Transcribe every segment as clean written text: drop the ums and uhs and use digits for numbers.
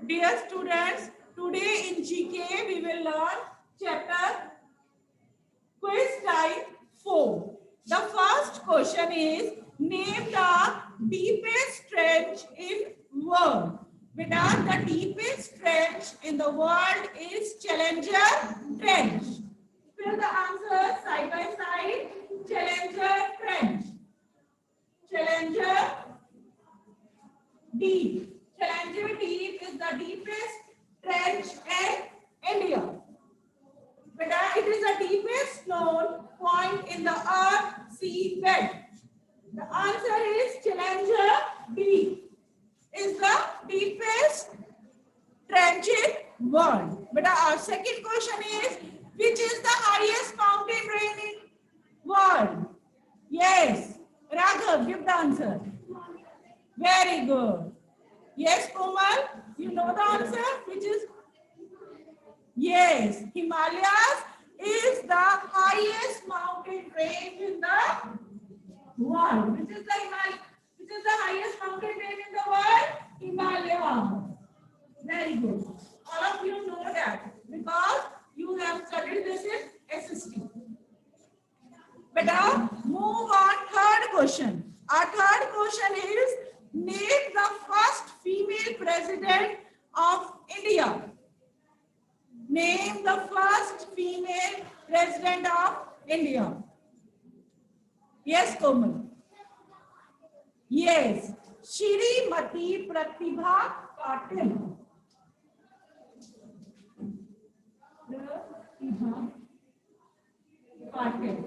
Dear students, today in GK we will learn chapter quiz type 4. The first question is name the deepest trench in world. Beta, the deepest trench in the world is Challenger Trench. Fill the answer side by side. Challenger Trench. Challenger Deep. Challenger Deep is the deepest trench in India. Beta, it is the deepest known point in the earth sea bed. The answer is Challenger Deep is the deepest trench in world. Beta, our second question is which is the highest mountain range in world? Yes, Raghav, give the answer. Very good. Yes, Komal, you know the answer, which is yes, Himalayas is the highest mountain range in the world. Which is the highest mountain range in the world? Himalaya. Very good. All of you know that because you have studied this in SST. But now move on. Third question. Our third question is name the first female president of India. Name the first female president of India. Yes, Komal. Yes, Shrimati Pratibha Patil. Pratibha Patil.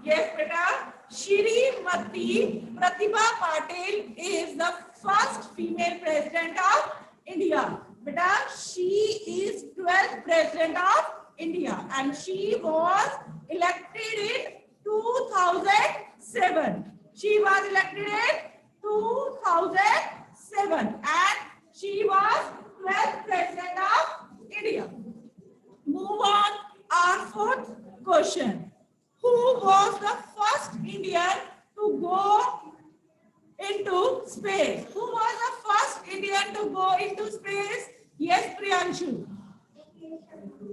Yes, beta. Shrimati Pratibha Patil is the first female president of India. Beta, she is 12th president of India and she was elected in 2007. She was elected in 2007 and she was 12th president of India. Move on. Our fourth question. Who was the first Indian to go into space? Who was the first Indian to go into space? Yes, Priyanshu.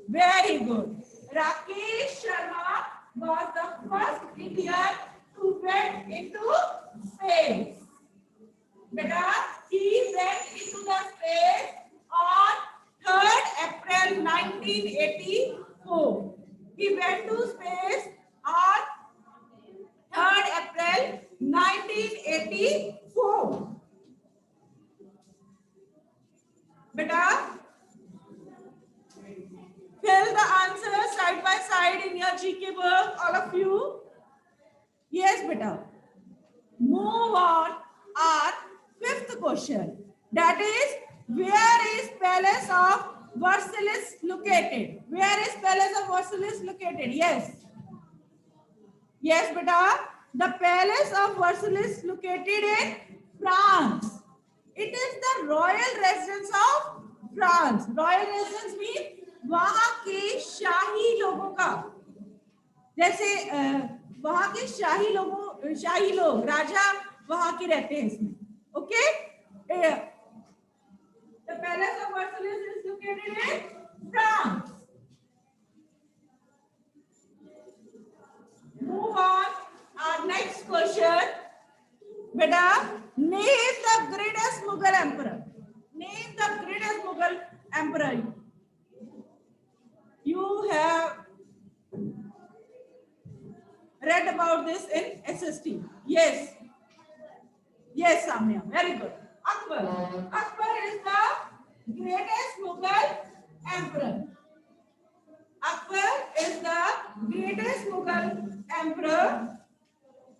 Very good. Rakesh Sharma was the first Indian who went into space. Beta, he went into the space on 3rd April 1984. He went to space on 3rd April 1984. Beta, fill the answers side by side in your GK book, all of you. Yes, beta. Move on. Our fifth question. That is, where is Palace of Versailles located? Where is Palace of Versailles located? Yes. Yes, beta. The Palace of Versailles located in France. It is the royal residence of France. Royal residence means वहाँ के शाही लोगों का, जैसे वहाँ के शाही लोग राजा वहाँ के रहते हैं इसमें. Okay. The Palace of Versailles is located in France. Move on. Our next question. Beta, name the greatest Mughal emperor. Name the greatest Mughal emperor. You have read about this in SST. Yes. Yes, Samya. Very good. Akbar. Akbar is the greatest Mughal emperor. Akbar is the greatest Mughal emperor.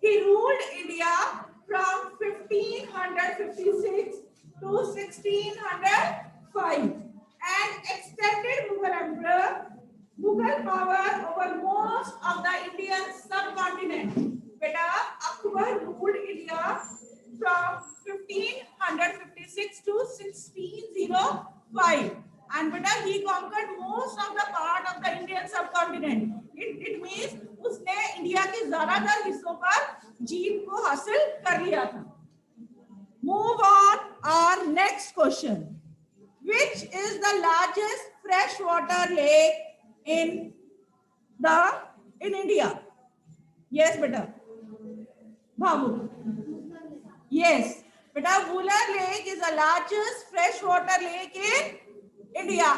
He ruled India from 1556 to 1605 and extended Mughal power over most of the Indian subcontinent. Beta, Akbar ruled India from 1556 to 1605 and beta, he conquered most of the part of the Indian subcontinent. It means उसने India के ज्यादातर हिस्सों पर जीत को हासिल कर लिया था। Move on our next question, which is the largest freshwater lake in India? Yes beta Babu. Yes beta, Wular Lake is the largest freshwater lake in India.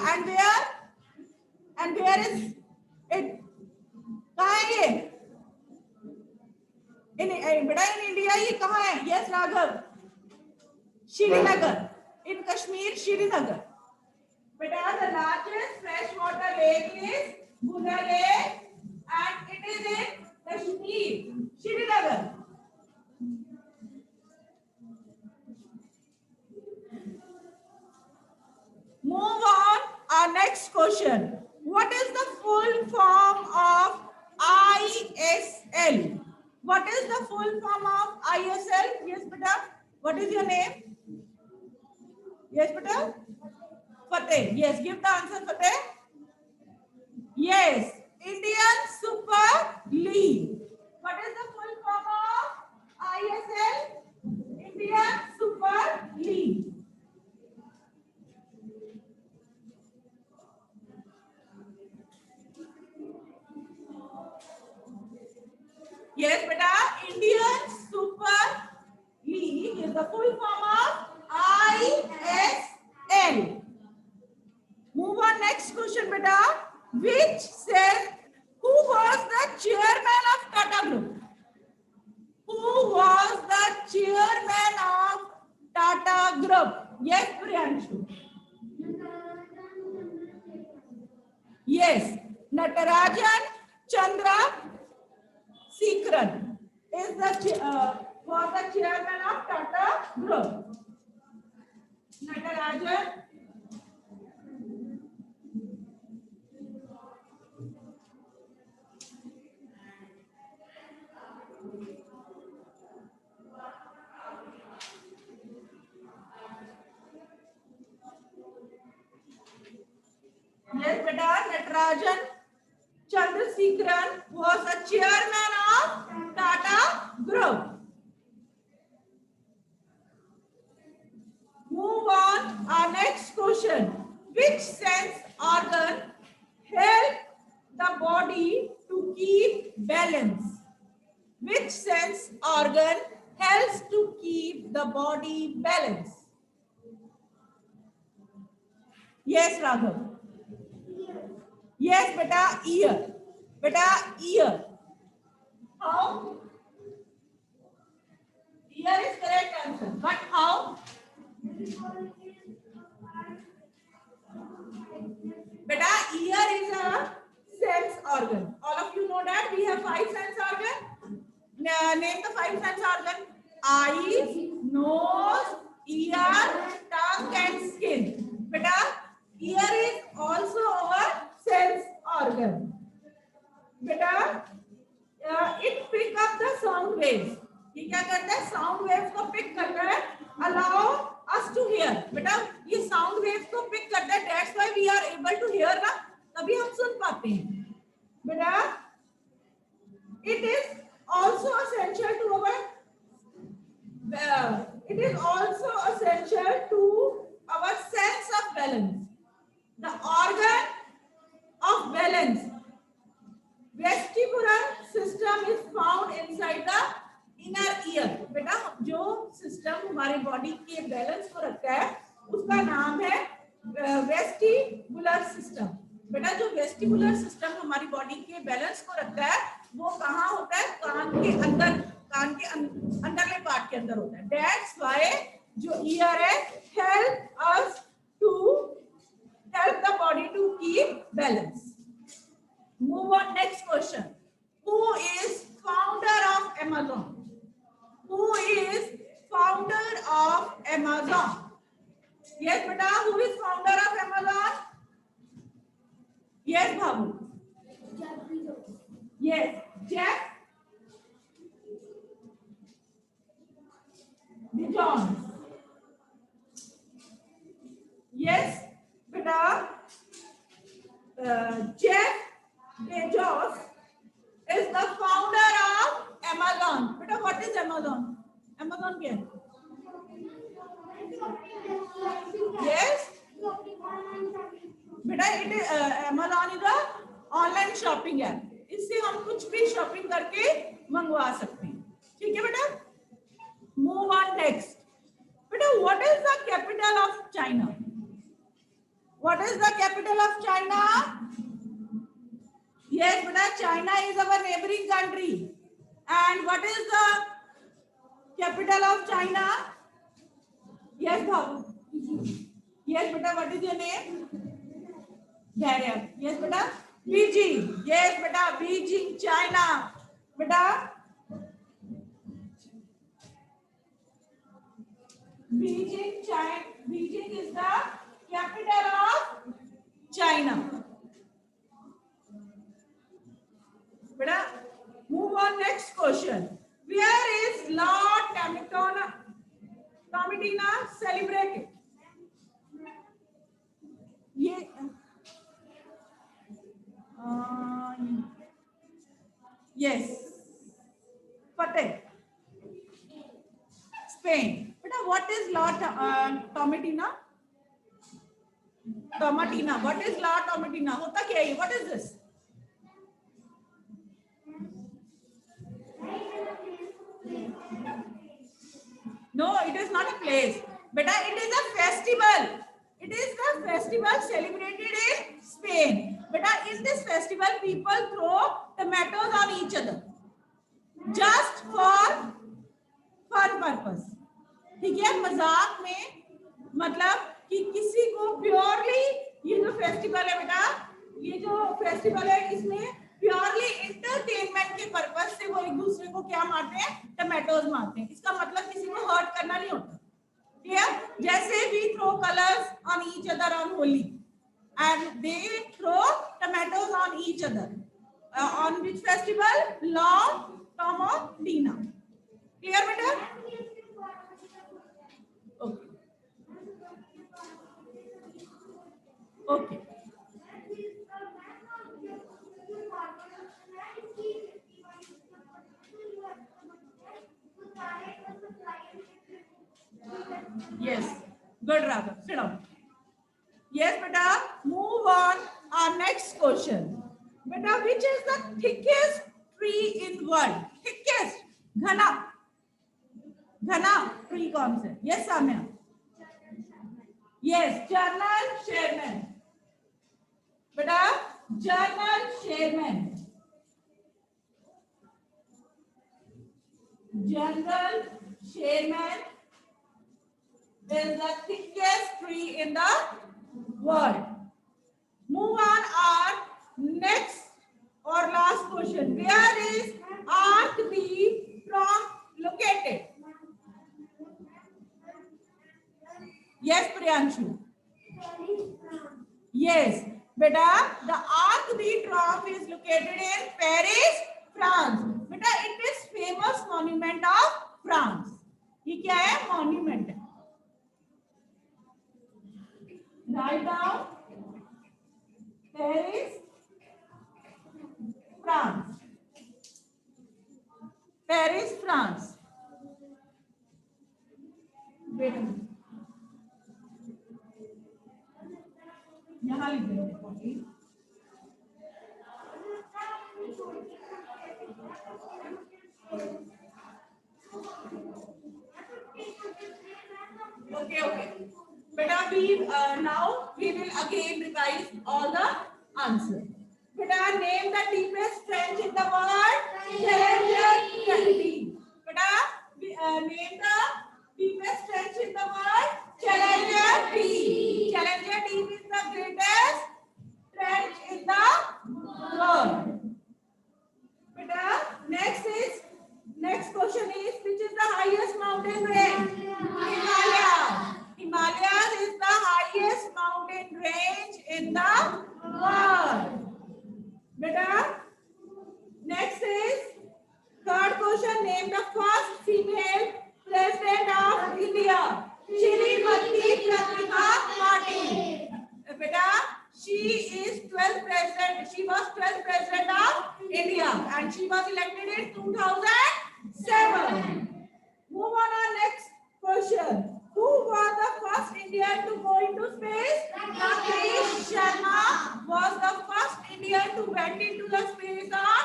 And where is it? कहाँ है ये? बेटा in India ये कहाँ है? Yes Raghav, Srinagar, इन कश्मीर श्रीनगर। बेटा the largest freshwater lake is Buller Lake and it is in Kashmir, Srinagar. Move on our next question. What is the full form of ISL? What is the full form of ISL? Yes beta, what is your name? Yes beta, Fateh. Yes, give the answer Fateh. Yes, Indian Super League. What is the full form of ISL? Indian Super League. Yes beta, Indian Super League is the full form of ISL. Move on next question beta. Which said who was the chairman of Tata Group? Who was the chairman of Tata Group? Yes Priyanshu. Yes, Natarajan Chandra Sekharan is was the chairman of Tata Group. Natarajan Yes beta, Natarajan Chandra Sekharan was the chairman of Tata Group. Move on our next question. Which sense organ help the body to keep balance? Which sense organ helps to keep the body balanced? Yes Raghav. Yes beta, ear. Beta, ear. How? Ear is correct answer. But how? Beta, ear is a sense organ. All of you know that we have 5 sense organ. Name the 5 sense organ. Eyes, nose, ear, tongue and skin. Beta, ear is also our sense organ. Beta, it pick up the sound waves. ये क्या करता है? Sound waves को pick करता है. Allow us to hear. बेटा ये sound waves को pick करता है. That's why we are able to hear ना. तभी हम सुन पाते हैं. बेटा, it is also essential to our. It is also essential to our sense of balance. The organ of balance. Vestibular system is found inside the inner ear. बेटा जो system हमारे body के बैलेंस को रखता है उसका नाम है वेस्टिबुलर सिस्टम. बेटा जो वेस्टिबुलर सिस्टम हमारी बॉडी के बैलेंस को रखता है वो कहाँ होता है? कान के अंदरले पार्ट के अंदर होता है. That's why जो ईयर है help the body to keep balance. Move on next question. Who is founder of Amazon? Who is founder of Amazon? Yes beta, who is founder of Amazon? Yes Babu. Yes, Jeff Bezos. Yes beta, Jeff Bezos is the Amazon क्या है? Yes. बेटा it Amazon is a online shopping app. इससे हम कुछ भी shopping करके मंगवा सकते हैं. ठीक है बेटा. Move on next. बेटा what is the capital of China? What is the capital of China? Yes बेटा, China is our neighboring country. And what is the capital of China? Yes Babu. Yes beta, what is your name? Dhairya. Yes beta, Beijing. Yes beta, Beijing, China. Beta, Beijing, China. Beijing is the capital of China. Beta, move on next question. Where is Lord Tomatina celebrated? ये yes, Fateh, Spain. But what is Lord Tomatina? Tomatina. What is Lord Tomatina? होता क्या है? What is this? No, it is not a place. Beta, it is a festival. It is the festival celebrated in Spain. Beta, in this festival, people throw tomatoes on each other just for fun purpose. ठीक है, मजाक में, मतलब कि किसी को purely ये जो फेस्टिवल है बेटा, ये जो फेस्टिवल है इसमें प्योरली एंटरटेनमेंट के पर्पस से वो एक दूसरे को क्या मारते हैं? टमाटोज मारते हैं. इसका मतलब किसी को हर्ट करना नहीं होता. क्लियर? जैसे we throw colours on each other on Holi and they throw tomatoes on each other on which festival? Lord Tomatina. Clear बेटा? Okay. Yes, good Raghav. Sit down. Yes, beta. Move on. Our next question. Beta, which is the thickest tree in world? Thickest. घना. घना tree कौन से? Yes, Samya. Yes, General Sherman. Beta, General Sherman. General Sherman is the thickest tree in the world. Move on our next or last question. Where is Arc B from located? Yes, Priyanshu. Yes, beta, the Arc de Triomphe is located in Paris, France. Beta, it is famous monument of France. ये क्या है? Monument है. Write down Paris, France. Paris, France. Wait a minute. यहाँ लिख देंगे. Okay. Beta, now we will again revise all the answers. Beta, name the deepest trench in the world. Challenger deep. Beta, name the deepest trench in the world. Challenger deep. Challenger deep is the greatest trench in the world. Beta, next question is, which is the highest mountain range? Himalaya. Himalayas is the highest mountain range in the world. Beta, next is third question. Name the first female went into the space on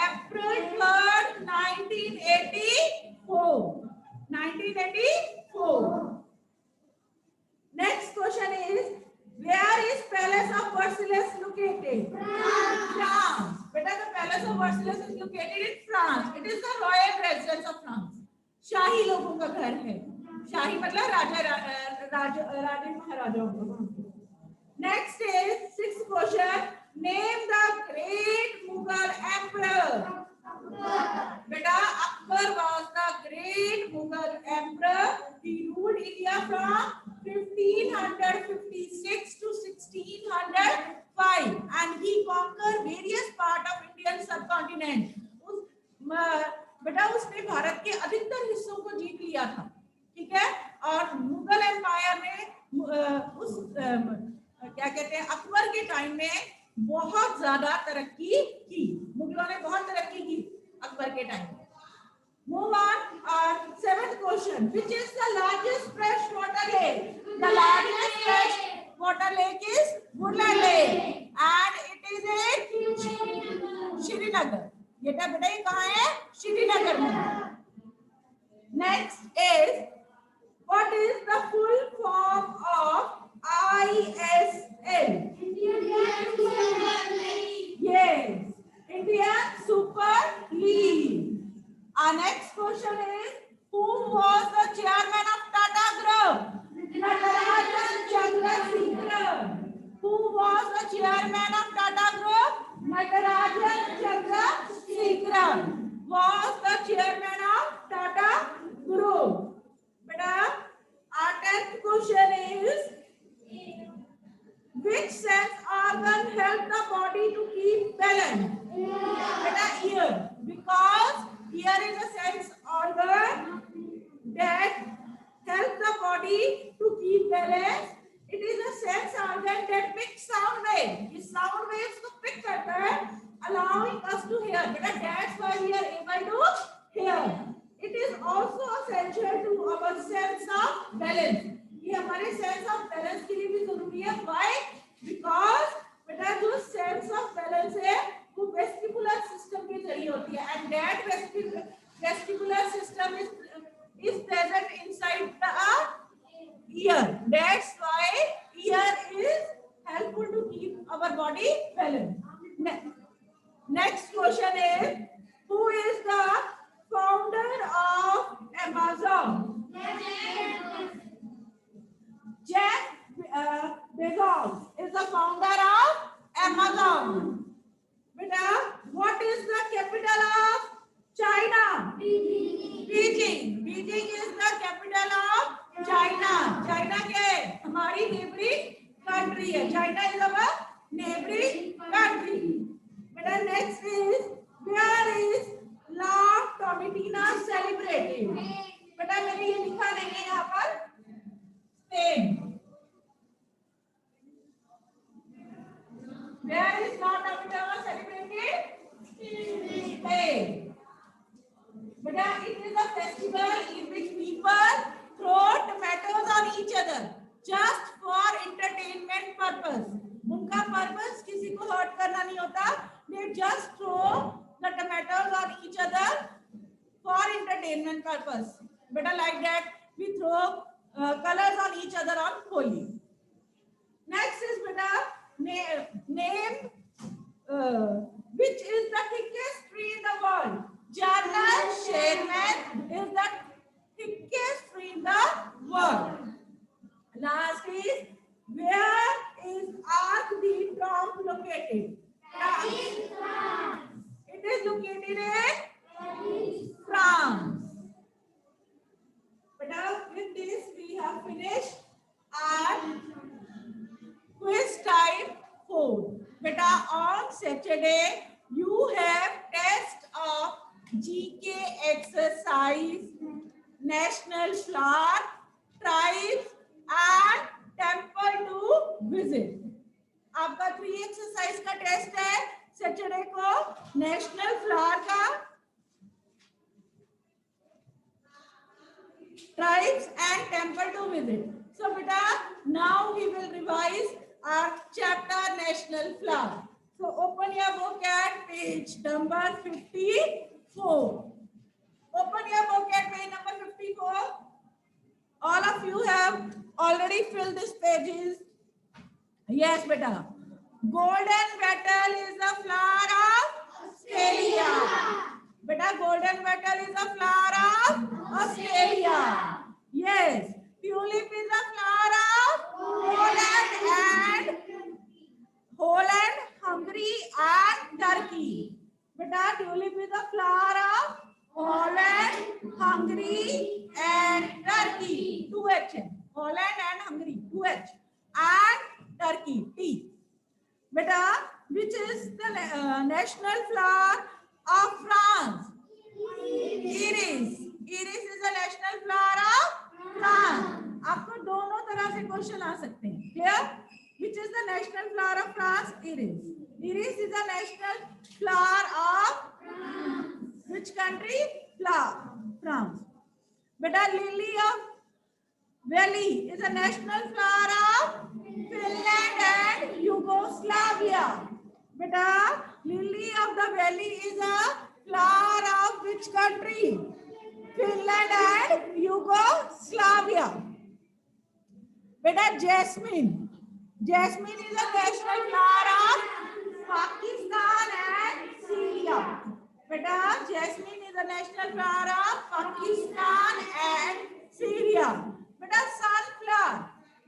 April 3rd, 1984. 1984. Next question is, where is Palace of Versailles located? France. Beta, the Palace of Versailles is located in France. It is the royal residence of France. शाही लोगों का घर है. शाही मतलब राजा राजे महाराजाओं का. Next is sixth question. Name the great Mughal emperor. Beta, Akbar was the great Mughal emperor. He ruled India from 1556 to 1605 and he conquered various parts of Indian subcontinent. बेटा उसने भारत के अधिकतर हिस्सों को जीत लिया था, ठीक है. और मुगल एम्पायर ने उस क्या कहते हैं अकबर के टाइम में बहुत ज्यादा तरक्की की. मुगलों ने बहुत तरक्की की अकबर के टाइम में. Move on. Seventh question. Which is the largest freshwater lake? The largest freshwater lake is Woodland Lake, and it is in Srinagar. ये बेटा ये कहाँ है? श्रीनगर में. Next is, what is the full form of ISL? Yes, Indian Super League. Our next question is, who was the chairman of Tata Group? Natarajan Chandrasekharan. Who was the chairman of Tata Group? Natarajan Chandrasekharan was the chairman of Tata Group. Beta, our 10th question is, which sense organ help the body to keep balance? Beta, ear. Because ear is a sense organ that helps the body to keep balance. It is a sense organ that picks sound waves. इस sound waves को pick करता है, allowing us to hear. But that's why we are able to hear. It is also essential to our sense of balance. ये हमारे sense of balance के लिए भी जरूरी है. Why? Because बेटा जो sense of balance है वो vestibular system के जरिए होती है, and that vestibular system is present inside the ear. That's why ear is helpful to keep our body balanced. Next question is, who is the founder of Amazon? Jeff Bezos is the founder of Amazon. Beta, what is the capital of China? Beijing. Beijing is the capital of China. China क्या है? हमारी neighboring country है. China is our neighboring country. Beta, next is, where is La Tomatina celebrated? Beta, मैंने ये लिखा नहीं है यहाँ पर. Spain. Where is La Tomatina celebrated? Spain. But it is a festival in which people throw tomatoes on each other just for entertainment purpose. उनका purpose किसी को hurt करना नहीं होता. They just throw the tomatoes on each other for entertainment purpose. But like that, we throw colors on each other on Holi. Next is beta name which is the thickest tree in the world. Jardin Sherman is the thickest tree in the world. Last is, where is Arc de Triomphe located? It is located in France. But with this we have finished our quiz type 4. Beta, on Saturday you have test of GK exercise, national flag, tribes and temple to visit. आपका 3 exercise का test है Saturday को, national flower का, tribes and temple to visit. So beta, now we will revise our chapter national flag. So open your book at page number 54. Open your book at page number 54. All of you have already filled these pages. Yes, beta. Golden beetle is a flower of Australia. Beta, golden beetle is a flower of Australia. Yes. Tulip is a flower of Holland, Hungary, and Turkey. Beta, tulip is a flower of Holland, Hungary, and Turkey. 2H. Holland and Hungary. 2H. And Turkey. T. Beta, which is the national flower of France? Iris. Iris is the national flower of France. आपको दोनों तरह से question आ सकते हैं. Clear? Which is the national flower of France? Iris. Iris is the national flower of which country? France. Beta, lily of valley is a national flower of Finland and Yugoslavia. Beta, lily of the valley is a flower of which country? Finland and Yugoslavia. Beta, jasmine. Jasmine is a national flower of Pakistan and Syria. Beta, jasmine is a national flower of Pakistan and Syria. Beta, sunflower,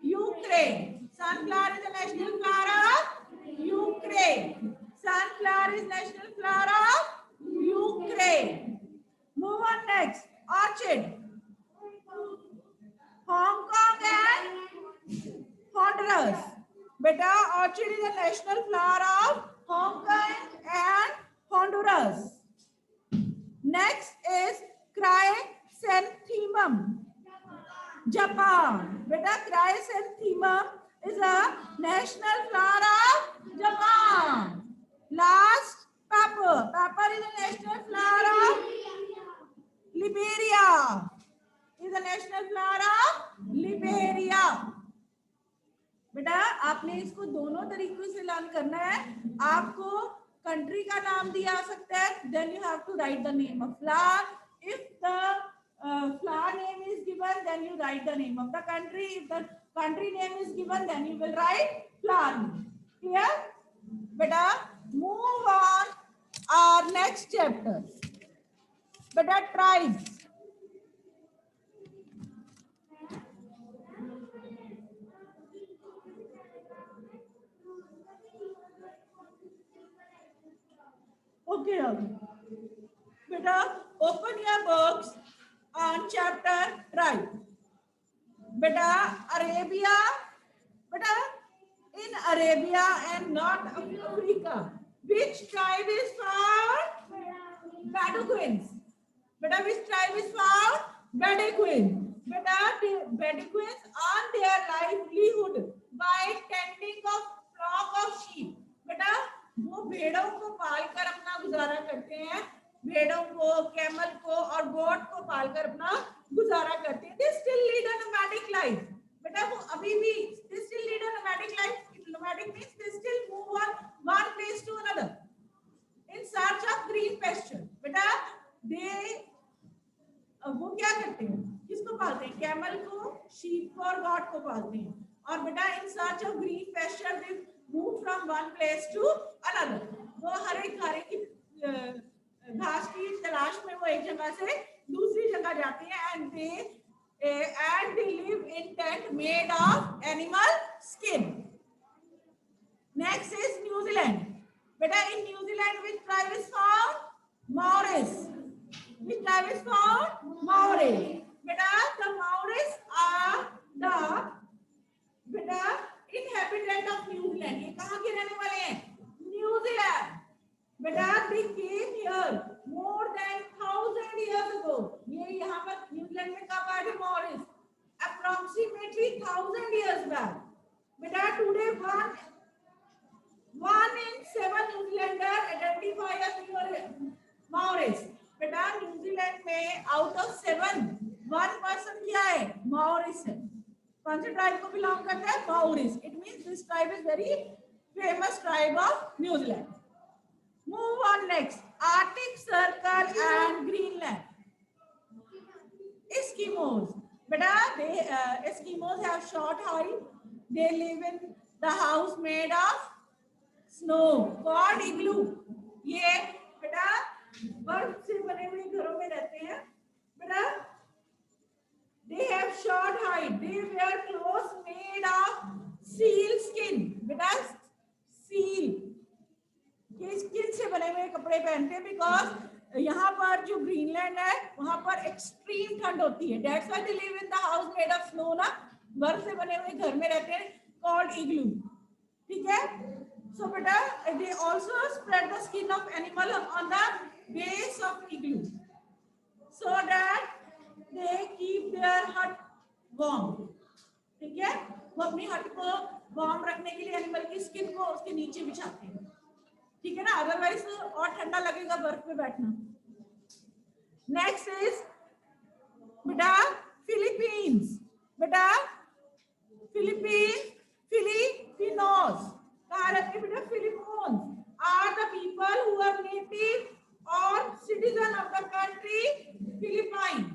Ukraine. Sunflower is a national flower of Ukraine. Sunflower is national flower of Ukraine. Move on next. Orchid. Hong Kong and Honduras. Beta, orchid is a national flower of Hong Kong and Honduras. Next is chrysanthemum. Japan. Beta, chrysanthemum is a national flower of Japan. Last, pepper. Pepper is a national flower of Liberia. Is a national flower of Liberia. बेटा आपने इसको दोनों तरीकों से learn करना है. आपको country का नाम दिया सकता है. Then you have to write the name of flower. If the flower name is given, then you write the name of the country. If the country name is given, then you will write flower name. Clear? Beta, move on our next chapter. Beta, tribes. Okay, beta, open your books on chapter tribe. Beta, Arabia. Beta, in Arabia and North Africa, which tribe is found? Beduins. Beta, which tribe is found? Beduins. Beta, Beduins earn their livelihood by tending a flock of sheep. Beta, वो भेड़ों को पालकर अपना गुजारा करते हैं. भेड़ों को, camel को और गोट को पालकर अपना गुजारा करते हैं. They still lead a nomadic life. बेटा वो अभी भी they still lead a nomadic life. Nomadic means they still move on one place to another in search of green pasture. बेटा they वो क्या करते हैं? किसको पालते हैं? कैमल को, शीप को और गॉट को पालते हैं. और बेटा in search of green pasture they move from one place to another. वो हरे खारे की घास की तलाश में वो एक जगह से दूसरी जगह जाते हैं. and they live in tent made of animal skin. Next is New Zealand. Beta, in New Zealand which tribe is found? Maoris. Which tribe is found? Maori. Beta, the Maoris are the inhabitant of New Zealand. ये कहाँ के रहने वाले हैं? New Zealand. बेटा they came here more than 1,000 years ago. ये यहाँ पर न्यूजीलैंड में कब आए थे Maoris? Approximately 1,000 years back. बेटा today one in 7 New Zealander identify as Maoris. बेटा न्यूजीलैंड में out of 7 one person क्या है? Maoris है. कौन से ट्राइब को बिलोंग करता है? Maoris. It means this tribe is very famous tribe of New Zealand. Move on next. Arctic Circle and Greenland. Eskimos. Beta, Eskimos have short height. They live in the house made of snow called igloo. ये बेटा बर्फ से बने हुए घरों में रहते हैं. बेटा, they have short height. They wear clothes made of seal skin. बेटा, seal के स्किन से बने हुए कपड़े पहनते हैं बिकॉज यहाँ पर जो ग्रीनलैंड है वहां पर एक्सट्रीम ठंड होती है. That's why they live in the house made of snow ना, बर्फ से बने हुए घर में रहते हैं called igloo. ठीक है. So बेटा, they also spread the skin of animal on the base of igloo so that they keep their hut warm. ठीक है. वो अपनी हट को वार्म रखने के लिए एनिमल की स्किन को उसके नीचे बिछाते हैं. ठीक है ना, अदरवाइज और ठंडा लगेगा बर्फ पे बैठना. नेक्स्ट इज बेटा फिलीपींस. बेटा फिलिपिनोस कहाँ रहते हैं बेटा? Philippines are the people who are native और citizen of the country Philippines.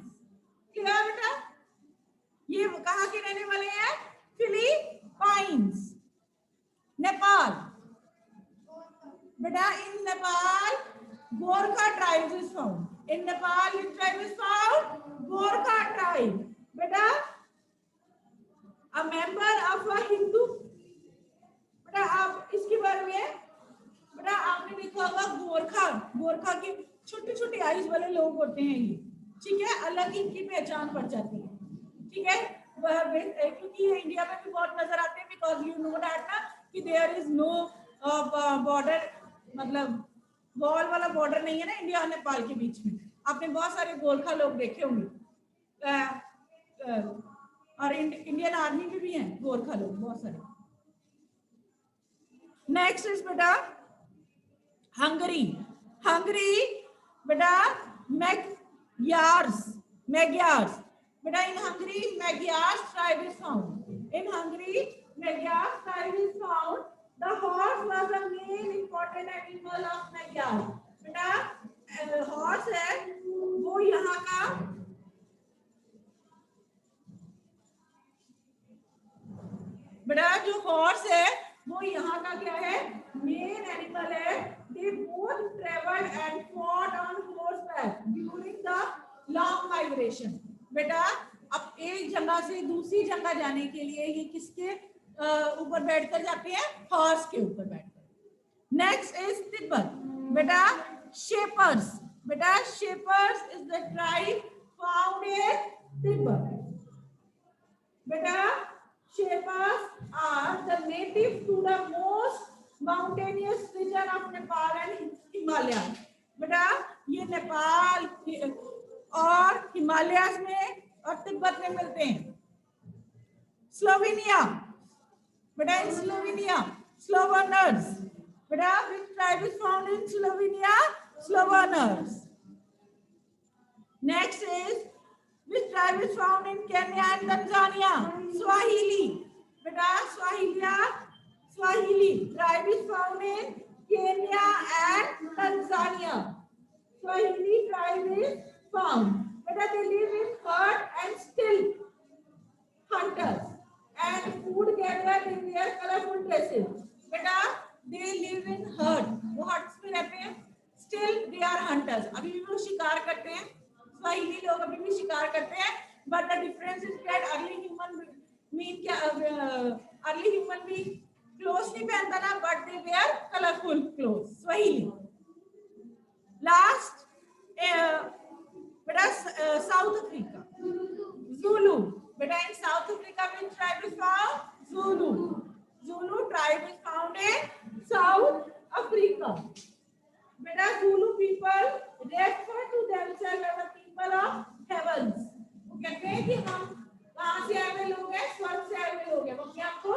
Clear बेटा? ये कहाँ के रहने वाले हैं? फिलीपाइंस. नेपाल. बेटा in Nepal, Gorkha tribes is found. In Nepal, which tribe is found? Gorkha tribe. बेटा, a member of a Hindu. बेटा आप इसके बारे में बेटा आपने देखा होगा गोरखा के छोटे छोटे आइज वाले लोग होते हैं ये. ठीक है, अलग इनकी पहचान पड़ जाती है. ठीक है, क्योंकि ये इंडिया में भी बहुत नजर आते हैं बिकॉज यू नो दैट ना कि देयर इज नो बॉर्डर, मतलब वॉल वाला बॉर्डर नहीं है ना इंडिया और नेपाल के बीच में. आपने बहुत सारे गोरखा लोग देखे होंगे और इंडियन आर्मी में भी हैं गोरखा लोग बहुत सारे. नेक्स्ट इज बेटा हंगरी. बेटा Magyars. बेटा in Hungary, Magyars tribe is found. In Hungary, Magyars tribe is found. The horse was the main important animal of Magyars. बेटा horse है वो यहाँ का बेटा जो horse है वो यहाँ का क्या है? मेन एनिमल है. They both traveled and fought on horseback during the long migration. बेटा अब एक जगह से दूसरी जगह जाने के लिए ये किसके ऊपर बैठकर जाते हैं? हॉर्स के ऊपर बैठकर. Next is Tibet. बेटा शेपर्स. बेटा shapers is the tribe found in Tibet. बेटा shapers are the native to the most mountainous region of Nepal and Himalaya. बेटा ये नेपाल और हिमालयस में और तिब्बत में मिलते हैं. स्लोवेनिया. बेटा इन स्लोवेनिया स्लोवेनर्स. बेटा which tribe is found in Slovenia? Sloveners. Next is which tribe is found in Kenya and Tanzania? Swahili. बेटा Swahili tribe is found in Kenya and Tanzania. Swahili tribe is found. Beta they live in herd and still hunters and food gathered in their colorful dresses. Beta they live in herd. वो herds में रहते हैं. Still they are hunters. अभी भी वो शिकार करते हैं. Swahili लोग अभी भी शिकार करते हैं. But the difference is that early human being clothes नहीं पहनता ना, but they wear colorful clothes. Swahili. Last बेटा South Africa. Zulu. बेटा in South Africa which tribe is found? Zulu tribe is found in South Africa. बेटा Zulu people refer to themselves as the people of heavens. वो कहते हैं कि हम कहाँ से आए हुए लोग हैं? स्वर्ग से आए हुए लोग हैं. वो अपने आप को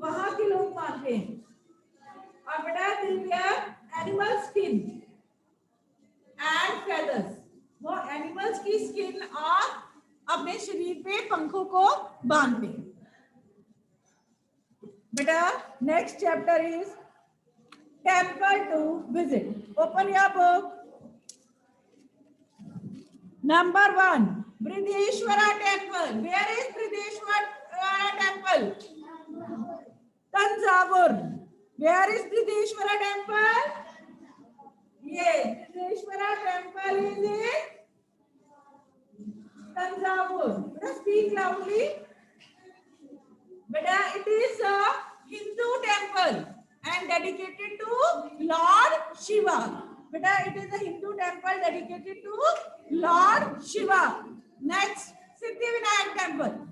वहां के लोग मानते हैं. और बेटा they wear animal skin and feathers. वो एनिमल्स की स्किन और अपने शरीर पे पंखों को बांधते हैं. beta next chapter is temple to visit. Open your book. Number 1, Brideshwara temple. Where is Brideshwara temple? Tanjavur. Where is Brideshwara temple? Yes, Brideshwara temple is in Tanjavur. Speak loudly. Beta, it is a Hindu temple and dedicated to Lord Shiva. Beta, it is a Hindu temple dedicated to Lord Shiva. Next, Siddhivinayak temple.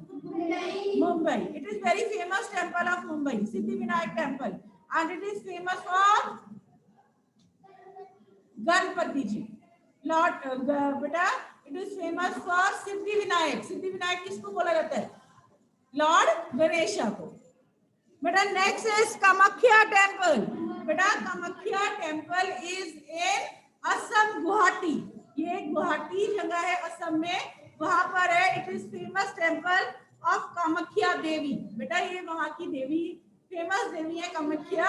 Mumbai. It is very famous temple of Mumbai, Siddhivinayak temple, and it is famous for Ganpati ji. Lord, beta, it is famous for Siddhivinayak. Siddhivinayak किसको बोला जाता है? Lord Ganesha को. बेटा next is Kamakhya temple. बेटा Kamakhya temple is in Assam, Guwahati. ये गुवाहाटी जगह है असम में, वहां पर है. It is famous temple of Kamakhya देवी. बेटा ये वहां की देवी, फेमस देवी है कामाख्या,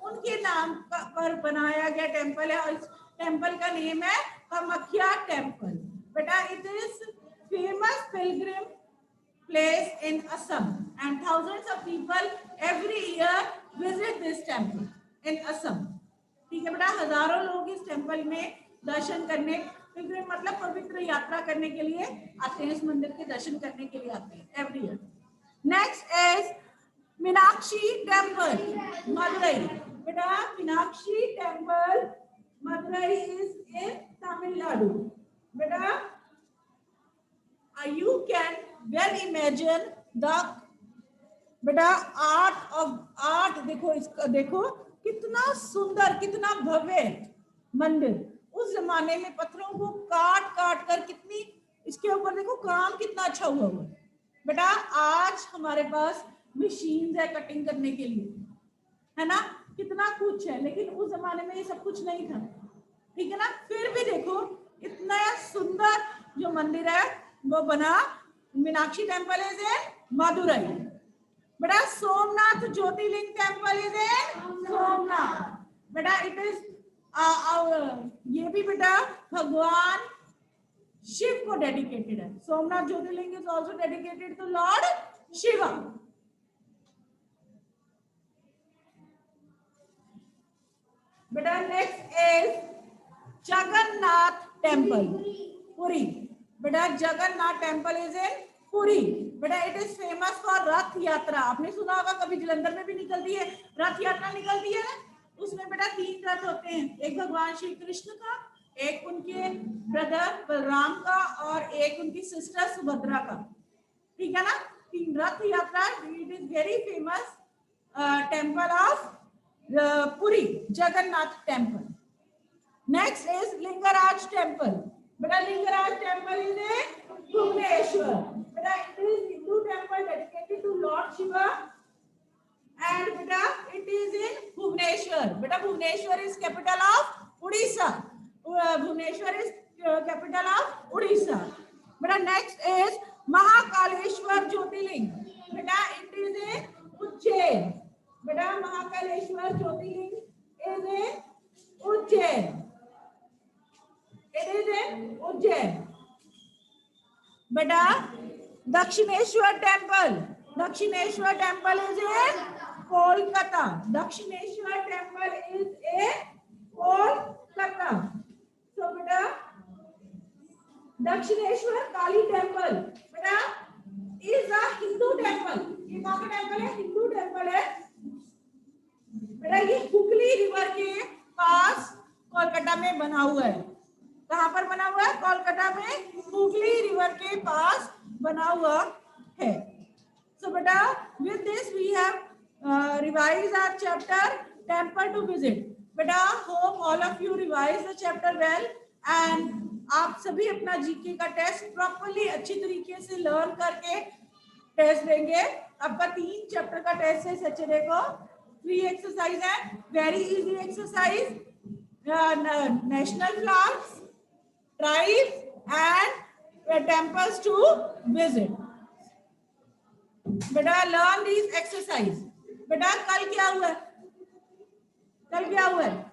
उनके नाम पर बनाया गया टेम्पल है और इस टेम्पल का नेम है कामाख्या टेम्पल. बेटा it is famous pilgrim place in Assam and thousands of people every year visit this temple in Assam. ठीक है बेटा, हजारों लोग इस टेम्पल में दर्शन करने, pilgrim मतलब पवित्र यात्रा करने के लिए आते हैं, इस मंदिर के दर्शन करने के लिए आते हैं every year. Next is Meenakshi temple, Madurai. बेटा Meenakshi temple, Madurai is in Tamil Nadu. बेटा you can well imagine the बेटा आर्ट देखो, इसका देखो कितना सुंदर, कितना भव्य मंदिर. उस जमाने में पत्थरों को काट काट कर कितनी, इसके ऊपर देखो काम कितना अच्छा हुआ हुआ. बेटा आज हमारे पास मशीन है कटिंग करने के लिए, है ना, कितना कुछ है, लेकिन उस जमाने में ये सब कुछ नहीं था. ठीक है ना. फिर भी देखो इतना सुंदर जो मंदिर है वो बना. मीनाक्षी टेम्पल इज इन मदुरई. बेटा सोमनाथ ज्योतिर्लिंग टेम्पल इज इन सोमनाथ. बेटा इट इज ये भी बेटा भगवान शिव को डेडिकेटेड है. Somnath Jyotirlinga is also dedicated to lord Shiva. बेटा next is Jagannath temple, Puri. बेटा Jagannath temple is in Puri. बेटा इट इज फेमस फॉर रथ यात्रा. आपने सुना होगा, कभी जलंधर में भी निकलती है रथ यात्रा, निकलती है ना. उसमें बेटा 3 रथ होते हैं, एक भगवान श्री कृष्ण का, एक उनके ब्रदर बलराम का और एक उनकी सिस्टर सुभद्रा का. ठीक है ना. 3 Rath Yatra. It is very famous temple of Puri, Jagannath temple. Next is Lingaraj temple. बेटा Lingaraj temple is in Bhubaneswar. बेटा it is Hindu temple dedicated to lord Shiva and beta it is in Bhubaneswar. Beta Bhubaneswar is capital of Odisha. Bhubaneswar is capital of Odisha. Beta next is Mahakaleshwar Jyotirling. Beta it is in Ujjain. Beta Mahakaleshwar Jyotirling is in Ujjain. It is in Ujjain. Beta Dakshineshwar temple. Dakshineshwar temple is in Kolkata. Dakshineshwar temple is in Kolkata. So beta Dakshineshwar Kali temple beta is a Hindu temple. ये कौन सा temple है? Hindu temple है. बेटा ये Hooghly river के पास कोलकाता में बना हुआ है. कहाँ पर बना हुआ है? कोलकाता में हुगली रिवर के पास बना हुआ है. So beta with this we have revised our chapter temple to visit. Beta hope all of you revise the chapter well and आप सभी अपना जीके का टेस्ट प्रॉपर्ली अच्छी तरीके से लर्न करके टेस्ट देंगे. आपका 3 चैप्टर का टेस्ट है सैटरडे को. 3 एक्सरसाइज है, very easy exercise. National flags, tribes and temples to visit. Better learn these exercise. बेटा कल क्या हुआ है? कल क्या हुआ है?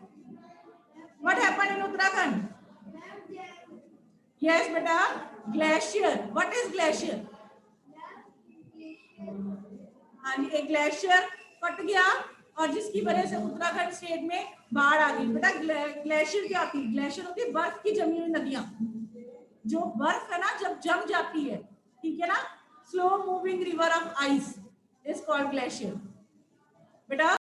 What happened in Uttarakhand? Yes, beta. Glacier. What is glacier? हाँ जी, एक ग्लेशियर फट गया और जिसकी वजह से उत्तराखंड स्टेट में बाढ़ आ गई। बेटा ग्लेशियर क्या होती है? ग्लेशियर होती है बर्फ की जमी हुई नदियां, जो बर्फ है ना जब जम जाती है, ठीक है ना, slow moving river of ice is called glacier. बेटा